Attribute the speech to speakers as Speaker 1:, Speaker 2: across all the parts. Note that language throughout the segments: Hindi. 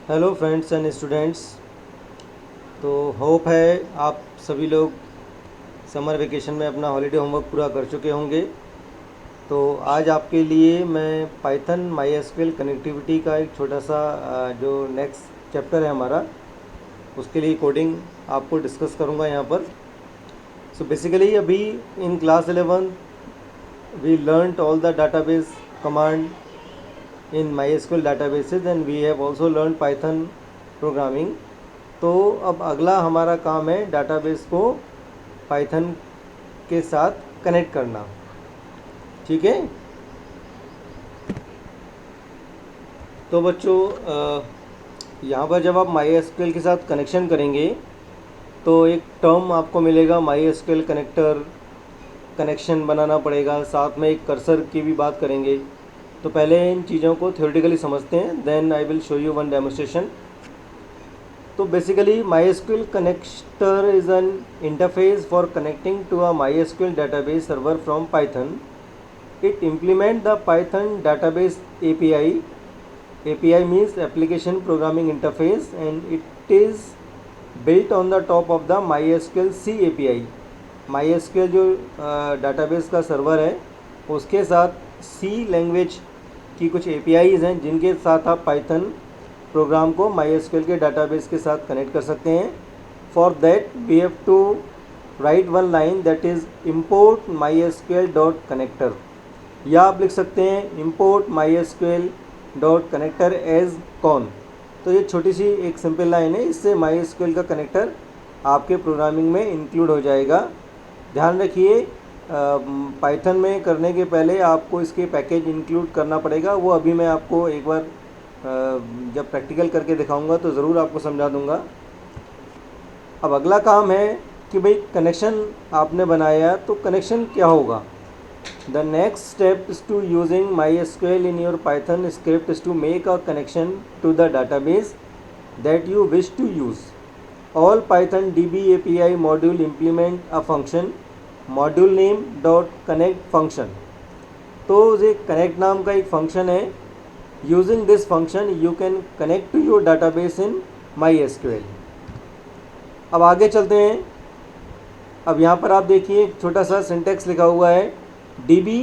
Speaker 1: Hello friends and students. तो होप है आप सभी लोग समर वेकेशन में अपना हॉलीडे होमवर्क पूरा कर चुके होंगे। तो आज आपके लिए मैं पाइथन माईएसक्यूएल कनेक्टिविटी का एक छोटा सा जो नेक्स्ट चैप्टर है हमारा, उसके लिए कोडिंग आपको डिस्कस करूँगा यहाँ पर। सो बेसिकली अभी in class 11 we learned all the database command in MySQL databases and we have also learned Python programming। तो अब अगला हमारा काम है डाटाबेस को पाइथन के साथ कनेक्ट करना। ठीक है। तो बच्चों यहाँ पर जब आप MySQL के साथ कनेक्शन करेंगे तो एक टर्म आपको मिलेगा MySQL कनेक्टर, कनेक्शन बनाना पड़ेगा, साथ में एक कर्सर की भी बात करेंगे। तो पहले इन चीज़ों को थ्योरेटिकली समझते हैं, then I will show you one demonstration. तो basically MySQL connector is an interface for connecting to a MySQL database server from Python. It implements the Python database API. API means application programming interface, and it is built on the top of the MySQL C API. MySQL जो database का सर्वर है उसके साथ C लैंग्वेज की कुछ APIs हैं जिनके साथ आप Python प्रोग्राम को MySQL के डाटाबेस के साथ कनेक्ट कर सकते हैं। For that we have to write one line that is import mysql dot connector, या आप लिख सकते हैं import mysql dot connector as con. तो ये छोटी सी एक सिंपल लाइन है, इससे MySQL का कनेक्टर आपके प्रोग्रामिंग में इंक्लूड हो जाएगा। ध्यान रखिए पाइथन में करने के पहले आपको इसके पैकेज इंक्लूड करना पड़ेगा, वो अभी मैं आपको एक बार जब प्रैक्टिकल करके दिखाऊंगा तो ज़रूर आपको समझा दूंगा। अब अगला काम है कि भाई कनेक्शन आपने बनाया तो कनेक्शन क्या होगा। The next step is to using MySQL in your Python script is to make a connection to the database that you wish to use. All Python DB API module implement a function module name dot connect function. तो ये कनेक्ट नाम का एक फंक्शन है। Using this function you can connect to your database in MySQL। अब आगे चलते हैं। अब यहाँ पर आप देखिए एक छोटा सा सिंटेक्स लिखा हुआ है db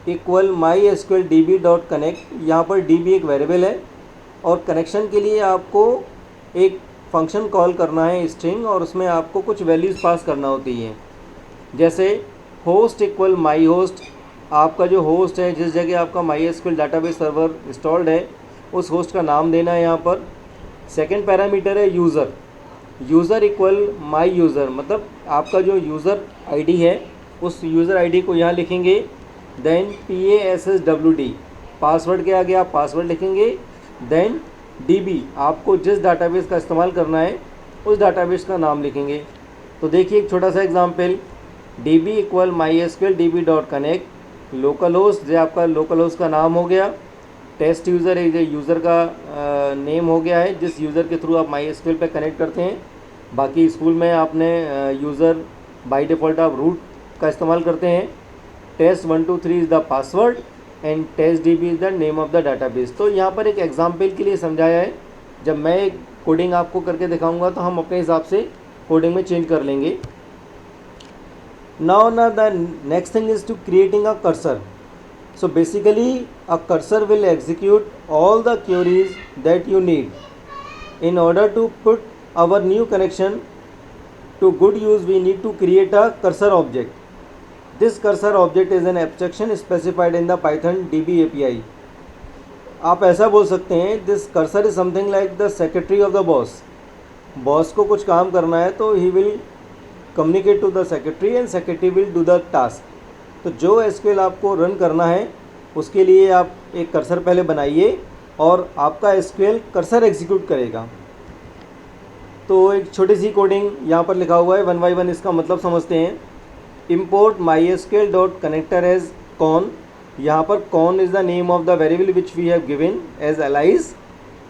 Speaker 1: equal MySQL db dot connect. यहाँ पर db एक वेरिएबल है और कनेक्शन के लिए आपको एक फंक्शन कॉल करना है स्ट्रिंग, और उसमें आपको कुछ वैल्यूज़ पास करना होती हैं, जैसे होस्ट इक्वल माई होस्ट। आपका जो होस्ट है, जिस जगह आपका MySQL डाटाबेस सर्वर इंस्टॉल्ड है, उस होस्ट का नाम देना है यहाँ पर। सेकंड पैरामीटर है यूज़र, यूज़र इक्वल माई यूज़र, मतलब आपका जो यूज़र आईडी है उस यूज़र आईडी को यहाँ लिखेंगे। देन PASSWD, पासवर्ड के आगे आप पासवर्ड लिखेंगे। देन DB, आपको जिस डाटाबेस का इस्तेमाल करना है उस डाटाबेस का नाम लिखेंगे। तो देखिए एक छोटा सा example, DB equal MySQL DB dot connect. Local host, जो आपका लोकल होस्ट का नाम हो गया। टेस्ट यूज़र है, जो यूज़र का नेम हो गया है जिस यूज़र के थ्रू आप MySQL पे कनेक्ट करते हैं। बाकी स्कूल में आपने यूज़र बाय डिफ़ॉल्ट आप रूट का इस्तेमाल करते हैं। Test 1 2 3 is the password and test DB is the name of the database. तो यहाँ पर एक एग्जाम्पल के लिए समझाया है, जब मैं कोडिंग आपको करके दिखाऊंगा तो हम अपने हिसाब से कोडिंग में चेंज कर लेंगे। Now the next thing is to creating a cursor. So basically a cursor will execute all the queries that you need. In order to put our new connection to good use, we need to create a cursor object. This cursor object is an abstraction specified in the Python DB API. आप ऐसा बोल सकते हैं, this cursor is something like the secretary of the boss. बॉस को कुछ काम करना है तो he will communicate to the secretary and secretary will do the task. तो जो SQL आपको रन करना है उसके लिए आप एक कर्सर पहले बनाइए और आपका SQL कर्सर एग्जीक्यूट करेगा। तो एक छोटी सी कोडिंग यहाँ पर लिखा हुआ है, वन बाई वन इसका मतलब समझते हैं। Import MySQL dot connector as con. यहाँ पर con is the name of the variable which we have given as alias.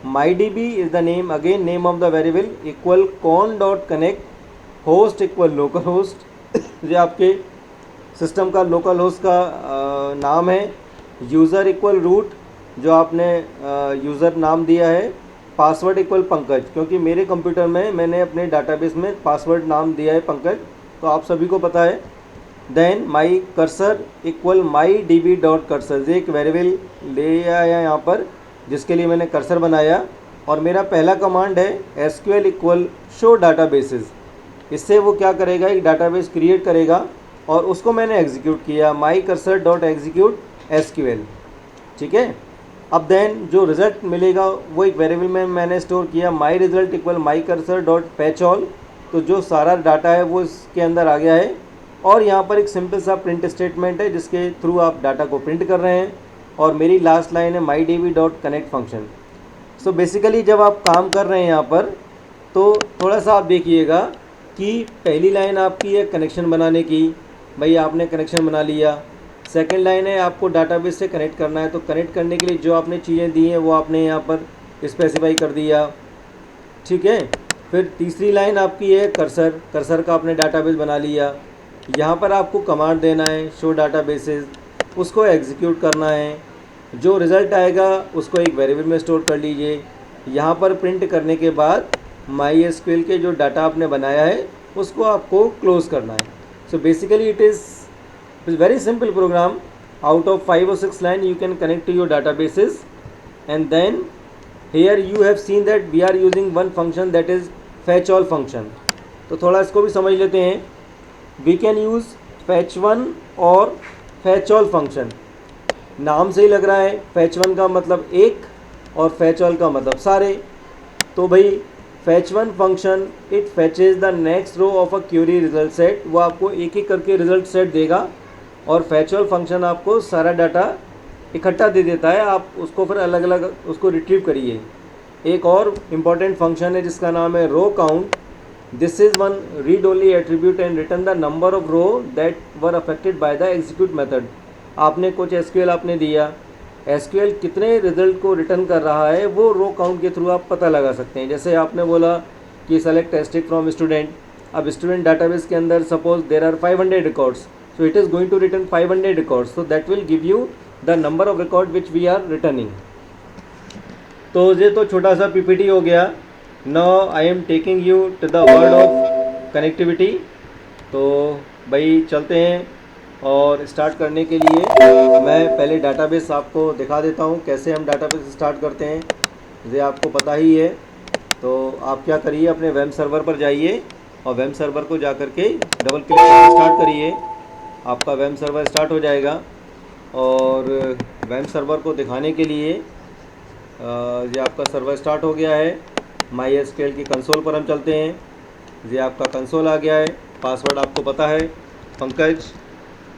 Speaker 1: MyDB is the name, again name of the variable, equal con dot connect. Host equal local host, जो आपके सिस्टम का लोकल होस्ट का नाम है। यूज़र इक्वल रूट, जो आपने यूज़र नाम दिया है। पासवर्ड इक्वल पंकज, क्योंकि मेरे कंप्यूटर में मैंने अपने डाटाबेस में पासवर्ड नाम दिया है पंकज, तो आप सभी को पता है। Then my cursor equal my D B dot cursor, एक वेरिएबल ले आया यहाँ पर जिसके लिए मैंने कर्सर बनाया। और मेरा पहला कमांड है एसक्यूएल इक्वल शो डाटाबेसेस। इससे वो क्या करेगा, एक डाटाबेस क्रिएट करेगा और उसको मैंने एग्जीक्यूट किया, माई कर्सर डॉट एग्जीक्यूट एसक्यूएल। ठीक है। अब देन जो रिज़ल्ट मिलेगा वो एक वेरिएबल में मैंने स्टोर किया, my result equal my cursor dot fetch all. तो जो सारा डाटा है वो इसके अंदर आ गया है। और यहाँ पर एक सिंपल सा प्रिंट स्टेटमेंट है जिसके थ्रू आप डाटा को प्रिंट कर रहे हैं। और मेरी लास्ट लाइन है my D B dot connect function. So basically जब आप काम कर रहे हैं यहाँ पर तो थोड़ा सा आप देखिएगा कि पहली लाइन आपकी है कनेक्शन बनाने की, भाई आपने कनेक्शन बना लिया। सेकंड लाइन है आपको डाटाबेस से कनेक्ट करना है, तो कनेक्ट करने के लिए जो आपने चीज़ें दी हैं वो आपने यहाँ पर स्पेसिफाई कर दिया। ठीक है। फिर तीसरी लाइन आपकी है कर्सर, कर्सर का आपने डाटाबेस बना लिया। यहाँ पर आपको कमांड देना है शो डाटाबेसेस, उसको एग्जीक्यूट करना है। जो रिज़ल्ट आएगा उसको एक वेरिएबल में स्टोर कर लीजिए। यहाँ पर प्रिंट करने के बाद माई एसक्यूएल के जो डाटा आपने बनाया है उसको आपको क्लोज़ करना है। So basically it is very simple program. Out of 5 or 6 line you can connect to your databases, and then here you have seen that we are using one function that is fetch all function. तो थोड़ा इसको भी समझ लेते हैं। We can use fetch one और fetch all function। नाम से ही लग रहा है, fetch one का मतलब एक और fetch all का मतलब सारे। तो भाई fetch one function it fetches the next row of a query result set, वो आपको एक एक करके रिजल्ट सेट देगा। और फैच ऑल फंक्शन आपको सारा डाटा इकट्ठा दे देता है, आप उसको फिर अलग अलग उसको रिट्रीव करिए। एक और इम्पॉर्टेंट फंक्शन है जिसका नाम है row count. This is one read only attribute and return the number of row that were affected by the execute method. आपने कुछ एसक्यूएल आपने दिया, एसक्यूएल कितने रिजल्ट को रिटर्न कर रहा है वो रो काउंट के थ्रू आप पता लगा सकते हैं। जैसे आपने बोला कि सेलेक्ट टेस्टिंग फ्रॉम स्टूडेंट, अब स्टूडेंट डाटाबेस के अंदर suppose there are 500 records, so it is going to return 500 records, so that will give you the number of record which we are returning। तो ये तो छोटा सा पीपीटी हो गया। now I am taking you to the world of connectivity। तो भाई चलते हैं और स्टार्ट करने के लिए मैं पहले डाटाबेस आपको दिखा देता हूँ कैसे हम डाटाबेस स्टार्ट करते हैं, ये आपको पता ही है। तो आप क्या करिए, अपने वेब सर्वर पर जाइए और वेब सर्वर को जा कर के डबल क्लिक स्टार्ट करिए, आपका वेब सर्वर स्टार्ट हो जाएगा। और वेब सर्वर को दिखाने के लिए ये आपका सर्वर स्टार्ट हो गया है। माई एसक्यूएल की कंसोल पर हम चलते हैं, ये आपका कंसोल आ गया है। पासवर्ड आपको पता है पंकज,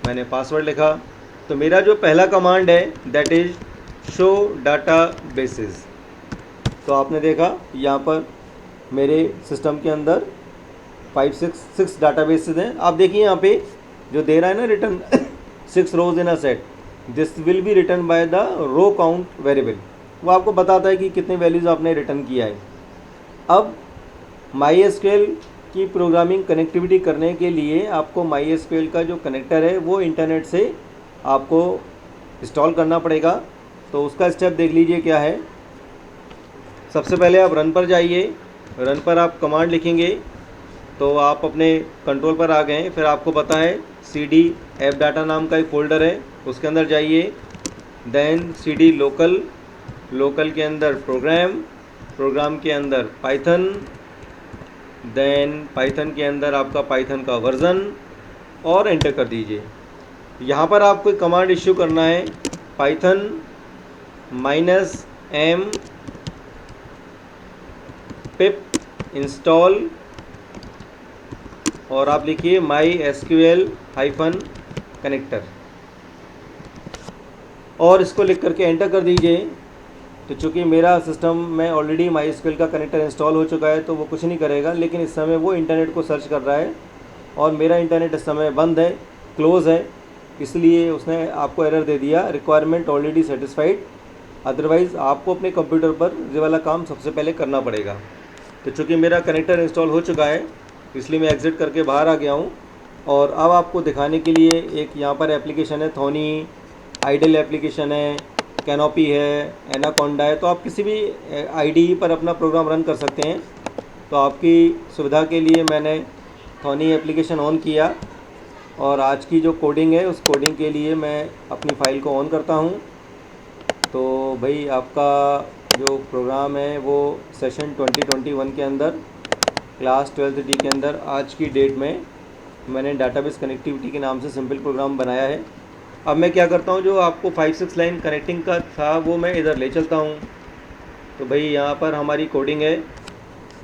Speaker 1: मैंने पासवर्ड लिखा। तो मेरा जो पहला कमांड है that is show data basis. तो आपने देखा यहाँ पर मेरे सिस्टम के अंदर 6 डाटाबेसेस हैं। आप देखिए यहाँ पे जो दे रहा है ना return 6 rows in a set, this will be return by the row count variable. वो आपको बताता है कि कितने वैल्यूज़ आपने रिटर्न किया है। अब माई एसक्यूएल की प्रोग्रामिंग कनेक्टिविटी करने के लिए आपको माई एसक्यूएल का जो कनेक्टर है वो इंटरनेट से आपको इंस्टॉल करना पड़ेगा। तो उसका स्टेप देख लीजिए क्या है। सबसे पहले आप रन पर जाइए, रन पर आप कमांड लिखेंगे तो आप अपने कंट्रोल पर आ गए। फिर आपको पता है cd ऐप डाटा नाम का एक फ़ोल्डर है, उसके अंदर जाइए। देन cd लोकल, लोकल के अंदर प्रोग्राम, प्रोग्राम के अंदर पाइथन, देन पाइथन के अंदर आपका पाइथन का वर्ज़न और एंटर कर दीजिए। यहाँ पर आपको कमांड इश्यू करना है पाइथन -m पिप इंस्टॉल और आप लिखिए माई एसक्यूएल -कनेक्टर और इसको लिख करके एंटर कर दीजिए। तो चूँकि मेरा सिस्टम में ऑलरेडी माई एसक्यूएल का कनेक्टर इंस्टॉल हो चुका है तो वो कुछ नहीं करेगा, लेकिन इस समय वो इंटरनेट को सर्च कर रहा है और मेरा इंटरनेट इस समय बंद है, क्लोज़ है, इसलिए उसने आपको एरर दे दिया रिक्वायरमेंट ऑलरेडी सेटिस्फाइड। अदरवाइज़ आपको अपने कंप्यूटर पर ये वाला काम सबसे पहले करना पड़ेगा। तो चूँकि मेरा कनेक्टर इंस्टॉल हो चुका है इसलिए मैं एग्ज़िट करके बाहर आ गया हूँ। और अब आपको दिखाने के लिए एक यहाँ पर एप्लीकेशन है थोनी, आइडल एप्लीकेशन है, कैनोपी है, एनाकोंडा है, तो आप किसी भी आईडीई पर अपना प्रोग्राम रन कर सकते हैं। तो आपकी सुविधा के लिए मैंने थॉनी एप्लीकेशन ऑन किया और आज की जो कोडिंग है उस कोडिंग के लिए मैं अपनी फ़ाइल को ऑन करता हूँ। तो भाई आपका जो प्रोग्राम है वो सेशन 2021 के अंदर क्लास 12th डी के अंदर आज की डेट में मैंने डाटाबेस कनेक्टिविटी के नाम से सिंपल प्रोग्राम बनाया है। अब मैं क्या करता हूँ, जो आपको 5-6 लाइन कनेक्टिंग का था वो मैं इधर ले चलता हूँ। तो भाई यहाँ पर हमारी कोडिंग है,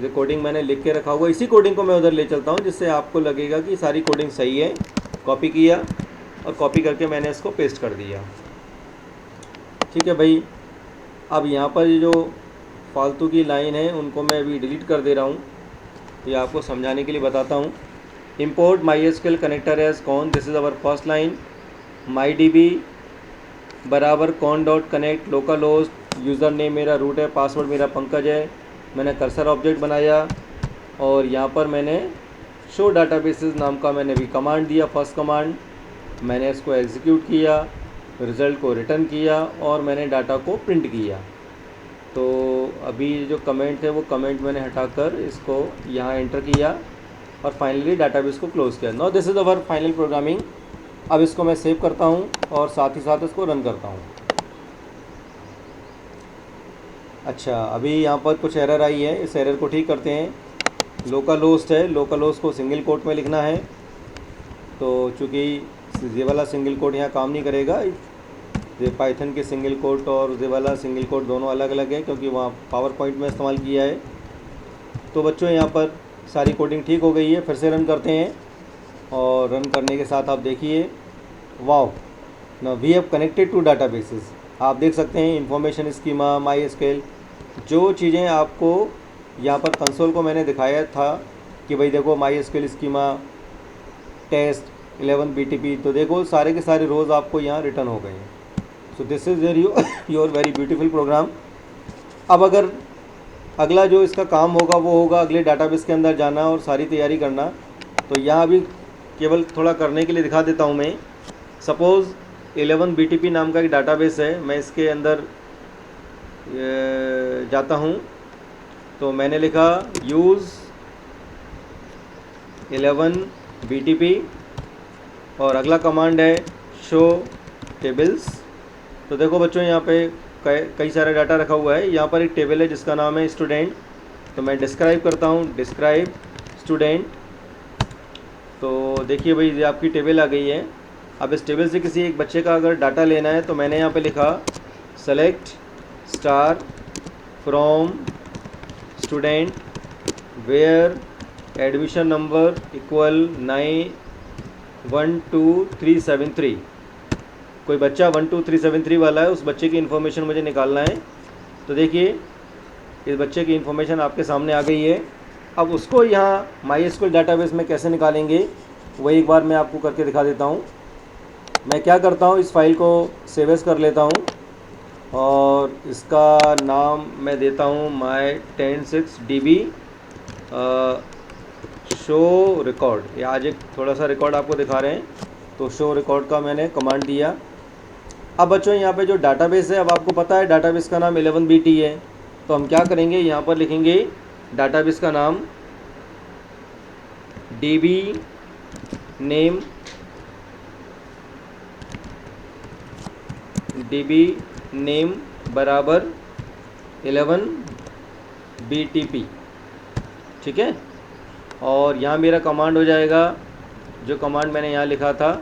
Speaker 1: जो कोडिंग मैंने लिख के रखा हुआ, इसी कोडिंग को मैं उधर ले चलता हूँ जिससे आपको लगेगा कि सारी कोडिंग सही है। कॉपी किया और कॉपी करके मैंने इसको पेस्ट कर दिया। ठीक है भाई, अब यहाँ पर ये जो फालतू की लाइन है उनको मैं अभी डिलीट कर दे रहा हूँ। ये आपको समझाने के लिए बताता हूँ। Import MySQL connector as con, this is our first line. MyDB बराबर con dot connect local host, user name मेरा रूट है, पासवर्ड मेरा पंकज है। मैंने कर्सर ऑब्जेक्ट बनाया और यहाँ पर मैंने शो डाटाबेसेस नाम का मैंने भी कमांड दिया। फर्स्ट कमांड मैंने इसको एग्जीक्यूट किया, रिज़ल्ट को रिटर्न किया और मैंने डाटा को प्रिंट किया। तो अभी जो कमेंट है वो कमेंट मैंने हटाकर इसको यहाँ एंटर किया और फाइनली डाटाबेस को क्लोज़ किया। Now this is our final programming. अब इसको मैं सेव करता हूँ और साथ ही साथ इसको रन करता हूँ। अच्छा, अभी यहाँ पर कुछ एरर आई है, इस एरर को ठीक करते हैं। लोकल होस्ट है, लोकल होस्ट को सिंगल कोट में लिखना है। तो चूँकि ये वाला सिंगल कोट यहाँ काम नहीं करेगा, ये पाइथन के सिंगल कोट और ये वाला सिंगल कोट दोनों अलग अलग है क्योंकि वहाँ पावर पॉइंट में इस्तेमाल किया है। तो बच्चों यहाँ पर सारी कोडिंग ठीक हो गई है। फिर से रन करते हैं और रन करने के साथ आप देखिए, wow, now we have connected to databases. आप देख सकते हैं इंफॉर्मेशन स्कीमा, MySQL, जो चीज़ें आपको यहाँ पर कंसोल को मैंने दिखाया था कि भाई देखो MySQL स्कीमा, टेस्ट 11 BTP, तो देखो सारे के सारे रोज़ आपको यहाँ रिटर्न हो गए हैं। So this is your very beautiful program. अब अगर अगला जो इसका काम होगा वो होगा अगले डाटाबेस के अंदर जाना और सारी तैयारी करना। तो यहाँ अभी केवल थोड़ा करने के लिए दिखा देता हूँ मैं। सपोज़ 11 BTP नाम का एक डाटाबेस है, मैं इसके अंदर जाता हूँ। तो मैंने लिखा यूज़ 11 BTP और अगला कमांड है शो टेबल्स। तो देखो बच्चों यहाँ पे कई सारा डाटा रखा हुआ है। यहाँ पर एक टेबल है जिसका नाम है स्टूडेंट। तो मैं डिस्क्राइब करता हूँ, डिस्क्राइब स्टूडेंट। तो देखिए भाई ये आपकी टेबल आ गई है। अब इस टेबल से किसी एक बच्चे का अगर डाटा लेना है तो मैंने यहाँ पे लिखा select star from student where admission number equal 912373। कोई बच्चा 12373 वाला है, उस बच्चे की इन्फॉर्मेशन मुझे निकालना है। तो देखिए इस बच्चे की इन्फॉर्मेशन आपके सामने आ गई है। अब उसको यहाँ MySQL डाटाबेस में कैसे निकालेंगे वो एक बार मैं आपको करके दिखा देता हूँ। मैं क्या करता हूँ, इस फाइल को सेव एज कर लेता हूँ और इसका नाम मैं देता हूँ my106db शो रिकॉर्ड। ये आज एक थोड़ा सा रिकॉर्ड आपको दिखा रहे हैं, तो शो रिकॉर्ड का मैंने कमांड दिया। अब बच्चों यहाँ पे जो डाटाबेस है, अब आपको पता है डाटाबेस का नाम 11BT है। तो हम क्या करेंगे, यहाँ पर लिखेंगे डाटाबेस का नाम DB नेम बराबर 11BTP। ठीक है, और यहाँ मेरा कमांड हो जाएगा, जो कमांड मैंने यहाँ लिखा था,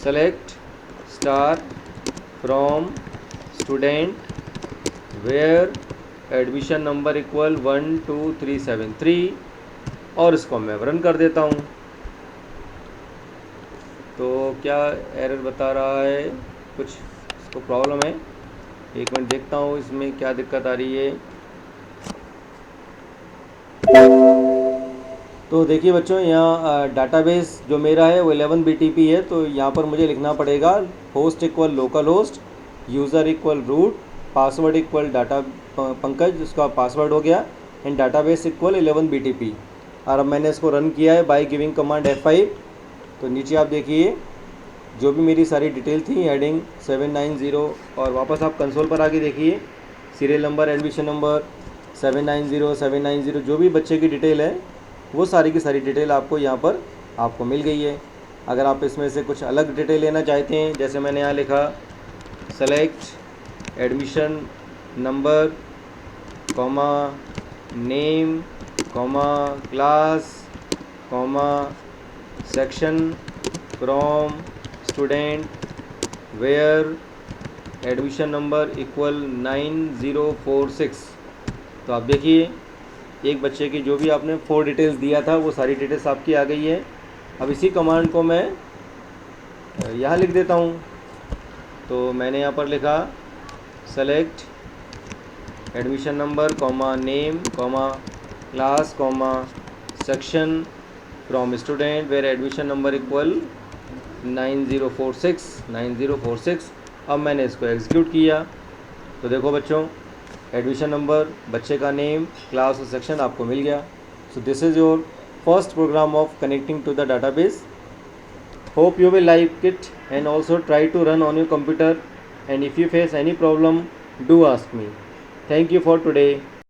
Speaker 1: select star from student where admission number equal 12373 और इसको मैं रन कर देता हूँ। तो क्या एरर बता रहा है, कुछ इसको प्रॉब्लम है। एक मिनट देखता हूँ इसमें क्या दिक्कत आ रही है। तो देखिए बच्चों, यहाँ डाटाबेस जो मेरा है वो 11BTP है। तो यहाँ पर मुझे लिखना पड़ेगा host equal local host, user equal root, password equal data Pankaj, उसका पासवर्ड हो गया, एंड डाटाबेस इक्वल 11BTP। और अब मैंने इसको रन किया है बाय गिविंग कमांड F5। तो नीचे आप देखिए जो भी मेरी सारी डिटेल थी हेडिंग 790, और वापस आप कंसोल पर आके देखिए सीरियल नंबर, एडमिशन नंबर 790 जो भी बच्चे की डिटेल है वो सारी की सारी डिटेल आपको यहाँ पर आपको मिल गई है। अगर आप इसमें से कुछ अलग डिटेल लेना चाहते हैं, जैसे मैंने यहाँ लिखा select admission number comma name comma class comma section from student where admission number equal 9046। तो आप देखिए एक बच्चे की जो भी आपने 4 डिटेल्स दिया था वो सारी डिटेल्स आपकी आ गई है। अब इसी कमांड को मैं यहाँ लिख देता हूँ। तो मैंने यहाँ पर लिखा select admission number comma name comma class comma section from student where admission number equal 9046। अब मैंने इसको एग्जीक्यूट किया तो देखो बच्चों, एडमिशन नंबर, बच्चे का नेम, क्लास और सेक्शन आपको मिल गया। So this is your first program of connecting to the database. Hope you will like it and also try to run on your computer, and if you face any problem do ask me. Thank you for today.